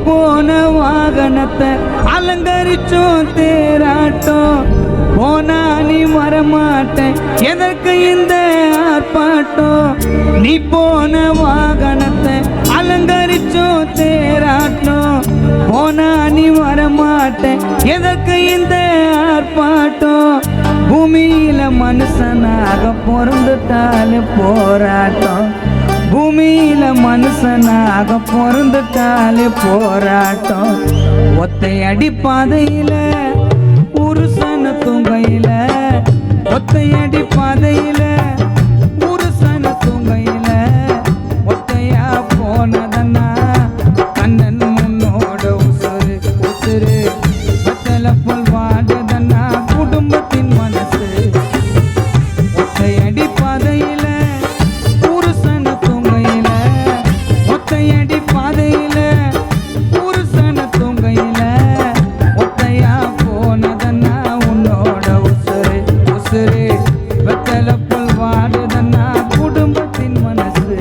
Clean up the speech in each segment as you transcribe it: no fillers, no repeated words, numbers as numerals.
போன வாகனத்தை அலங்கரிச்சோம் தேராட்டம். போனா நீ வரமாட்டேன் எதற்கு இந்த ஆர்ப்பாட்டம். நீ போன வாகனத்தை அலங்கரிச்சோம் தேராட்டம். போனா நீ வரமாட்டேன் எதற்கு இந்த ஆர்ப்பாட்டம். பூமியில மனுஷனாக பிறந்துட்டாலே போராட்டம். பூமியில மனுஷனாக பிறந்துட்டாலே போராட்டம். ஒத்தை அடி பாதையில புருஷன தூங்கையில, ஒத்தை அடி பாதையில புருஷன தூங்கையில, ஒத்தையா போனதன்னா கண்ணன் முன்னோட உசுறு உசுறு வெத்தல போல் வாடுதன்னா குடும்பத்தின் மனசு. ஒத்தை அடி பாதையில புருஷன தூங்கையில, ஒத்தை அடி பாதையில புருஷன தூங்கையில, ஒத்தையா போனதன்னா உன்னோட உசுறு உசுறு வெத்தல போல் வாடுதன்னா குடும்பத்தின் மனசு.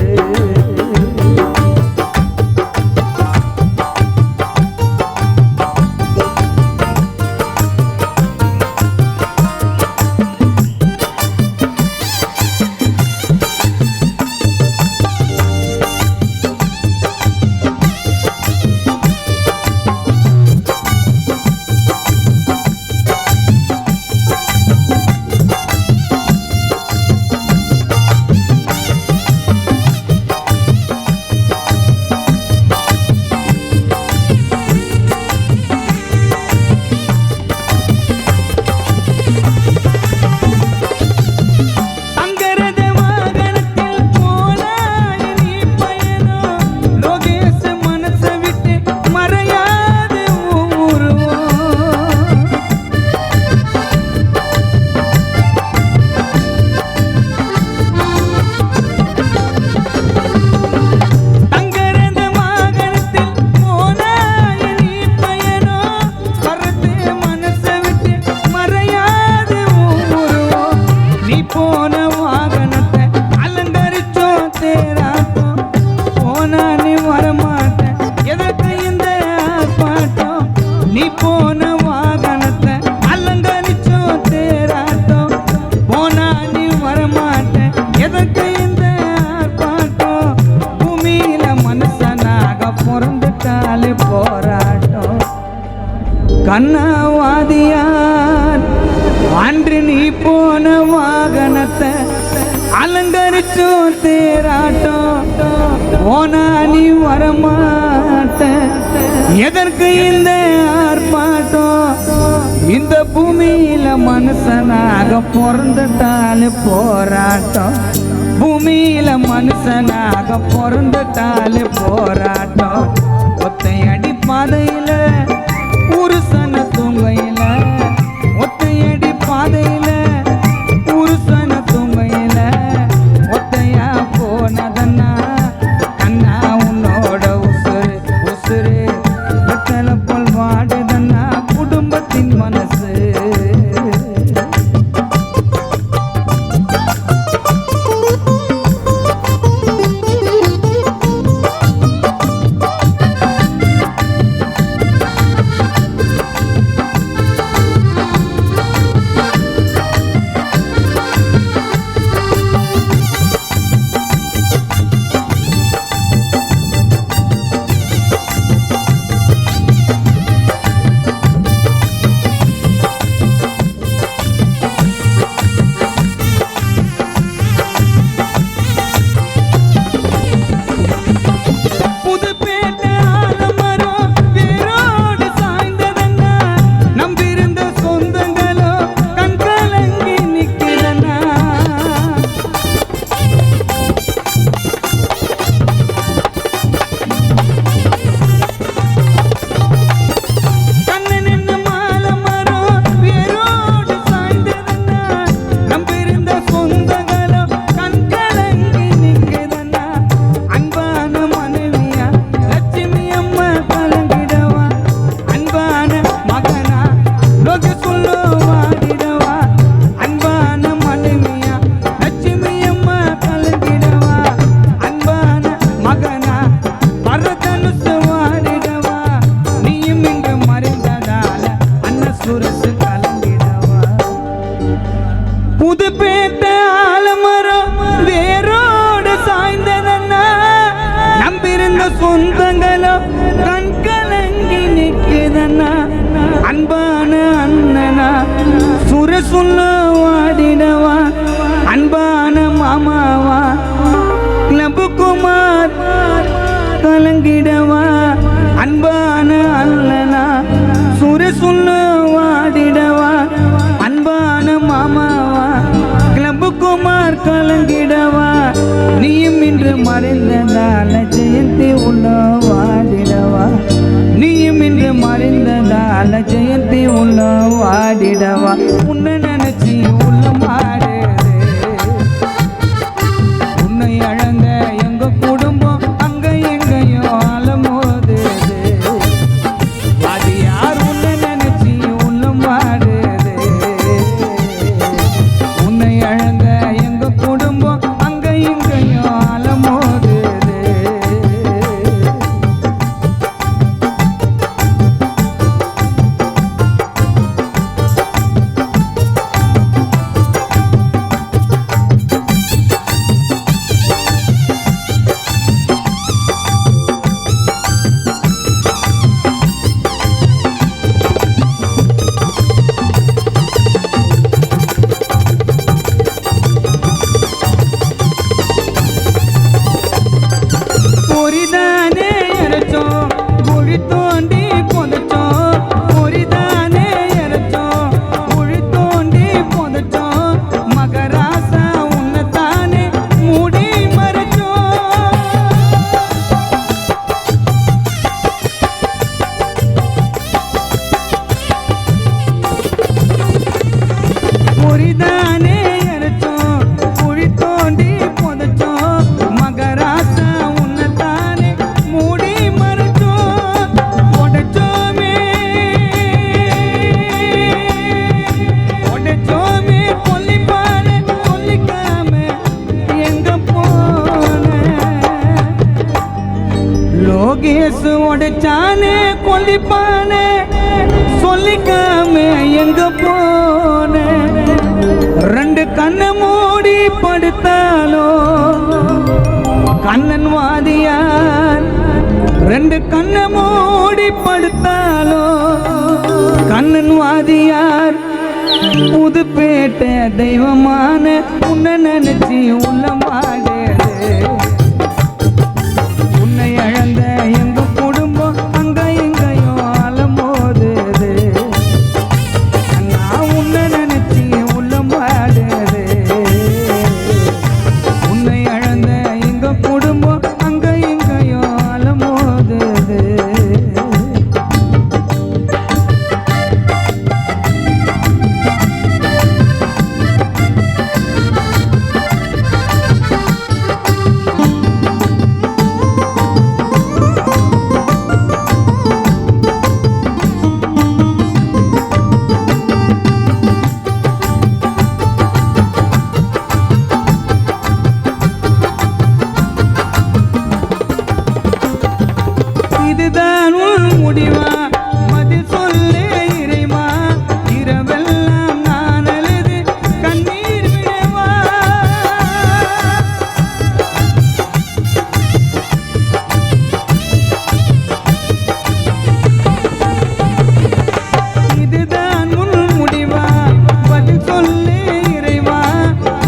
நீ போன வாகனத்தை அலங்கரிச்சோம் தேராட்டம். போனா நீ வரமாட்டேன் எதற்கு இந்த ஆர்ப்பாட்டம். பூமியில மனுஷனாக பிறந்துட்டாலே போராட்டம். கண்ணாவாதியார் அன்று நீ போன வாகனத்தை அலங்கரிச்சோம் தேராட்டம். போனா நீ வரமாட்டேன் எதற்கு இந்த ஆர்ப்பாட்டம். இந்த பூமியில மனுஷனாக பிறந்துட்டாலே போராட்டம். பூமியில மனுஷனாக பிறந்துட்டாலே போராட்டம். ஒத்தை அடி பாதையில புருஷன தூங்கையில, ஒத்தை அடி பாதையில புருஷன தூங்கையில, ஒத்தையா போனதன்னா கண்ணா உன்னோட உசுறு உசுறு வெத்தல போல் வாடுதன்னா குடும்பத்தின் மனசு. சொந்தங்களோ கண் கலங்கி நிற்குதண்ணா அன்பான அண்ணனா சுர சொல்ல வாடிடவா அன்பான மாமாவா கிளப் குமார் கலங்கிடவா அன்பான அண்ணனா சுர சொல்ல வாடிடவா அன்பான மாமாவா கிளப் குமார் கலங்கிடவா நீயும் இன்று மறைந்ததால ஜெயந்தி உள்ள வாடிடவா நீயும் இன்று மறைந்ததால ஜெயந்தி உள்ள வாடிடவா உன்னை நினைச்சி உள்ள மாடுது உன்னை அழந்த எங்க குடும்பம் அங்க எங்கேயோ அலமோது அது யார் உன்னை நினைச்சி உள்ள மாடுது உன்னை அழந்த எங்க குடும்பம் அங்க எங்கேயோ அலமோது லோகேஷ் உடைச்சானே கொல்லிப்பானே சொல்லிக்காம எங்க போன ரெண்டு கண்ணை மூடி படுத்தாலோ கண்ணன் வாதியார் ரெண்டு கண்ணை மூடி படுத்தாலோ கண்ணன் வாதியார் புதுப்பேட்டை தெய்வமான உன்னை நினைச்சி உள்ள மாடு உன்னை அழந்த எங்க குடும்பம் அங்க எங்கேயோ அலமோதுது நான் உன்னை நினைச்சி உள்ள மாடுது உன்னை அழந்த எங்க குடும்பம் அங்க எங்கேயோ அலமோதுது இதுதான் உன் முடிவா பதில் சொல்லே இறைவா இரவெல்லாம் நான் அழுது கண்ணீர் விடவா இதுதான் உன் முடிவா பதில் சொல்லே இறைவா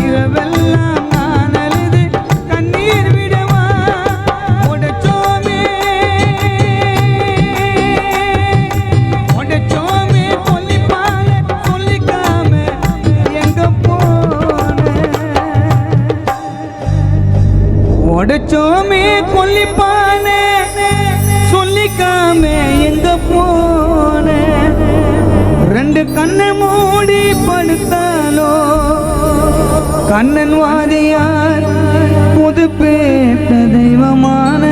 இரவெல்லாம் நான் அழுது கண்ணீர் விடவா உடைச்சோமே உடைச்சோமே கொல்லிப்பானே சொல்லிக்காம எங்க போன ரெண்டு கண்ணை மூடி படுத்தாலோ கண்ணன் வாதியார் புதுப்பேட்டை தெய்வமான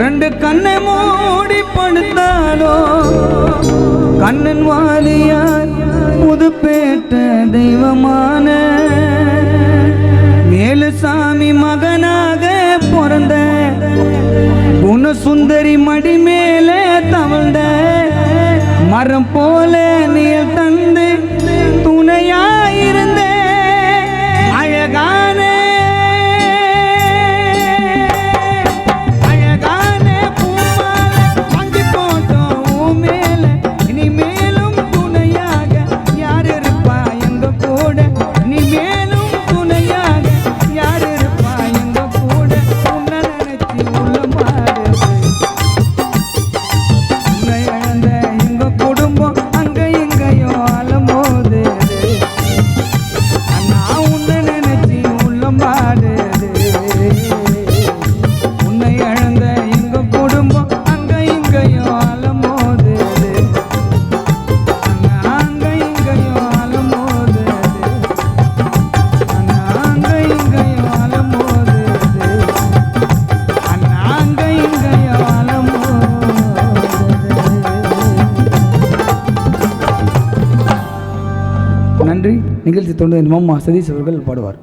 ரெண்டு கண்ணை மூடி படுத்தாலோ கண்ணன் வாதியார் புதுப்பேட்டை தெய்வமான மேலுசாமி மகனாக பிறந்த குணசுந்தரி மடி மேலே தவழ்ந்த மரம் போல நீல் தந்து துணையாயிருந்த அழகான நன்றி. நிகழ்ச்சி தொண்டு மாமா சதீஷ் அவர்கள் பாடுவார்.